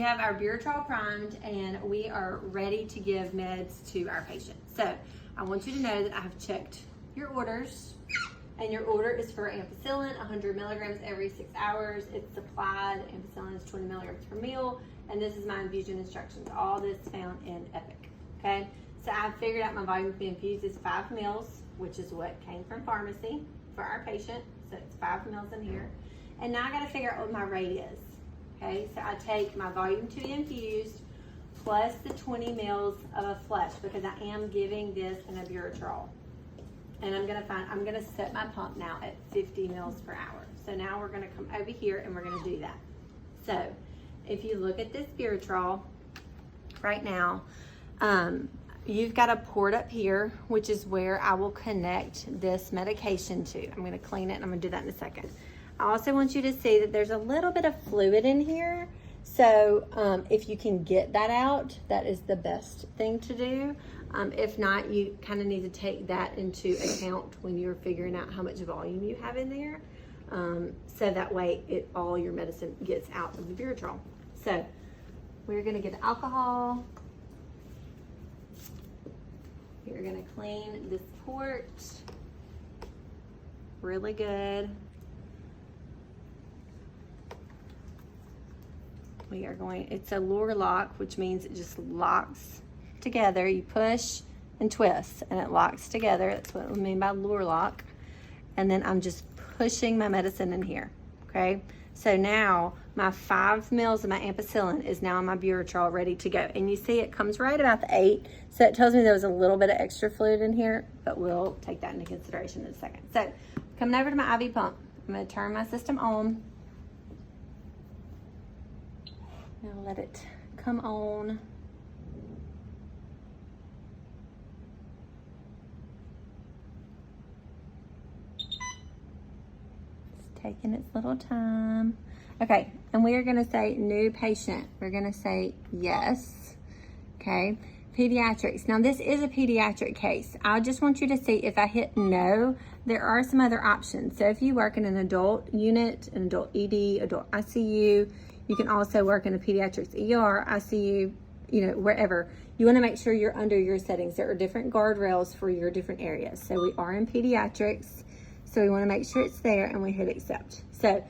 We have our buretrol primed and we are ready to give meds to our patient. So I want you to know that I have checked your orders, and your order is for ampicillin, 100 milligrams every 6 hours. It's supplied. Ampicillin is 20 milligrams per meal, and this is my infusion instructions. All this found in Epic. Okay, so I figured out my volume to be infused is 5 mils, which is what came from pharmacy for our patient. So it's 5 mils in here, and now I got to figure out what my rate is. Okay, so I take my volume to be infused plus the 20 mils of a flush because I am giving this in a buretrol. And I'm gonna set my pump now at 50 mils per hour. So now we're gonna come over here and we're gonna do that. So if you look at this buretrol right now, you've got a port up here, which is where I will connect this medication to. I'm gonna clean it and I'm gonna do that in a second. I also want you to see that there's a little bit of fluid in here. So if you can get that out, that is the best thing to do. If not, you kind of need to take that into account when you're figuring out how much volume you have in there. So that way all your medicine gets out of the buretrol. So we're gonna get alcohol. You're gonna clean this port really good. We are going, it's a lure lock, which means it just locks together. You push and twist and it locks together. That's what we mean by lure lock. And then I'm just pushing my medicine in here, okay? So now my 5 mils of my ampicillin is now in my buretrol ready to go. And you see it comes right about the 8. So it tells me there was a little bit of extra fluid in here, but we'll take that into consideration in a second. So coming over to my IV pump, I'm gonna turn my system on. Now let it come on. It's taking its little time. Okay, and we are gonna say new patient. We're gonna say yes, okay. Pediatrics, now this is a pediatric case. I just want you to see if I hit no, there are some other options. So if you work in an adult unit, an adult ED, adult ICU, you can also work in a pediatrics ER, ICU, you know, wherever. You want to make sure you're under your settings. There are different guardrails for your different areas. So we are in pediatrics, so we want to make sure it's there and we hit accept. So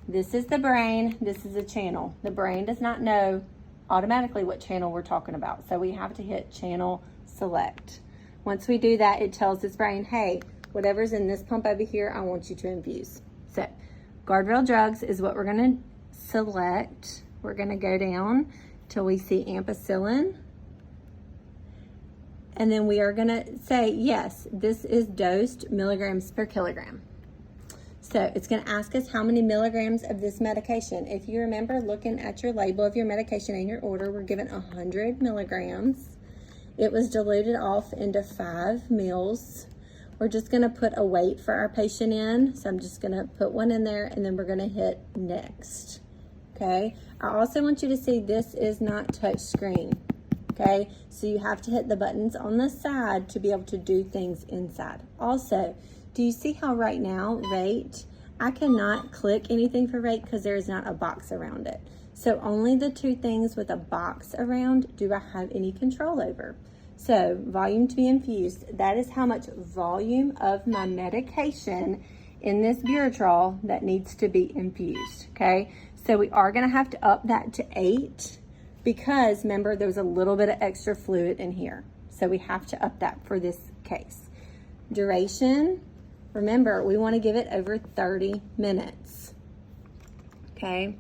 this is the brain, this is a channel. The brain does not know automatically what channel we're talking about. So we have to hit channel select. Once we do that, it tells this brain, hey, whatever's in this pump over here, I want you to infuse. So guardrail drugs is what we're going to select. We're going to go down till we see ampicillin, and then we are going to say yes, this is dosed milligrams per kilogram. So it's going to ask us how many milligrams of this medication. If you remember looking at your label of your medication and your order, we're given 100 milligrams. It was diluted off into 5 mils. We're just going to put a weight for our patient in. So I'm just going to put one in there and then we're going to hit next. Okay, I also want you to see this is not touch screen. Okay, so you have to hit the buttons on the side to be able to do things inside. Also, do you see how right now rate, I cannot click anything for rate because there is not a box around it. So only the 2 things with a box around do I have any control over. So volume to be infused, that is how much volume of my medication in this buretrol that needs to be infused, okay? So we are gonna have to up that to 8 because remember there was a little bit of extra fluid in here. So we have to up that for this case. Duration, remember we wanna give it over 30 minutes, okay?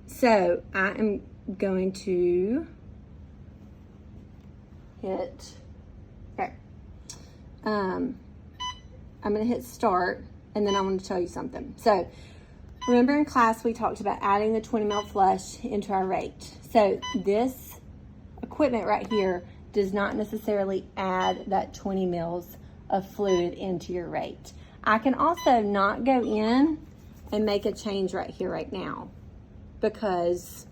So I am going to hit, okay. I'm gonna hit start and then I want to tell you something. So remember in class we talked about adding the 20 ml flush into our rate. So this equipment right here does not necessarily add that 20 mils of fluid into your rate. I can also not go in and make a change right here right now because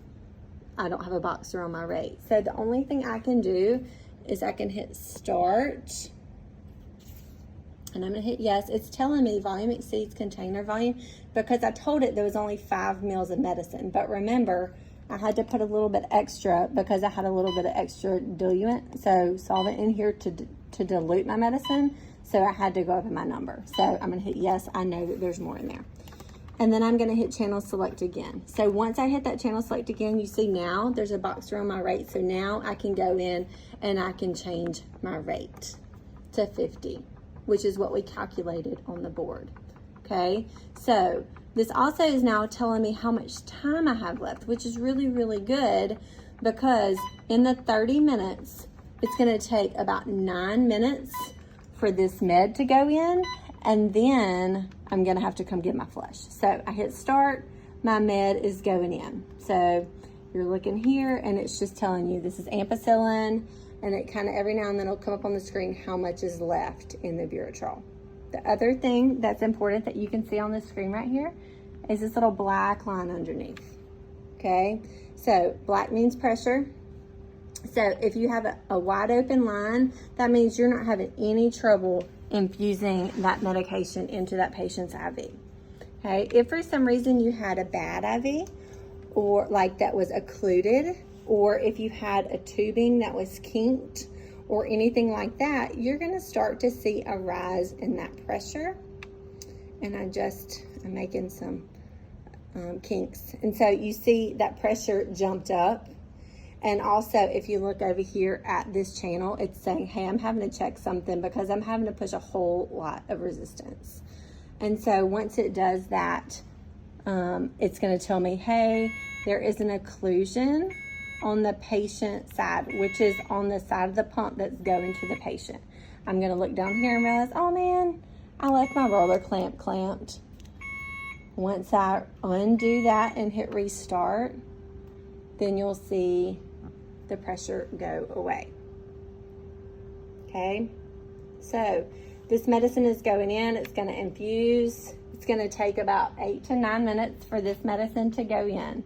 I don't have a boxer on my rate. So the only thing I can do is I can hit start and I'm gonna hit yes. It's telling me volume exceeds container volume because I told it there was only 5 mils of medicine. But remember, I had to put a little bit extra because I had a little bit of extra diluent, so solvent in here to dilute my medicine. So I had to go up in my number. So I'm gonna hit yes, I know that there's more in there. And then I'm gonna hit channel select again. So once I hit that channel select again, you see now there's a box around my rate. So now I can go in and I can change my rate to 50, which is what we calculated on the board, okay? So this also is now telling me how much time I have left, which is really, really good, because in the 30 minutes, it's gonna take about 9 minutes for this med to go in, and then I'm gonna have to come get my flush. So I hit start, my med is going in. So you're looking here and it's just telling you this is ampicillin, and it kind of every now and then will come up on the screen how much is left in the buretrol. The other thing that's important that you can see on the screen right here is this little black line underneath, okay? So black means pressure. So if you have a wide open line, that means you're not having any trouble infusing that medication into that patient's IV, okay? If for some reason you had a bad IV, or like that was occluded, or if you had a tubing that was kinked or anything like that, you're gonna start to see a rise in that pressure. And I'm making some kinks. And so you see that pressure jumped up. And also, if you look over here at this channel, it's saying, hey, I'm having to check something because I'm having to push a whole lot of resistance. And so once it does that, it's gonna tell me, hey, there is an occlusion on the patient side, which is on the side of the pump that's going to the patient. I'm gonna look down here and realize, oh man, I left my roller clamp clamped. Once I undo that and hit restart, then you'll see the pressure go away. Okay, so this medicine is going in, it's gonna infuse. It's gonna take about 8 to 9 minutes for this medicine to go in.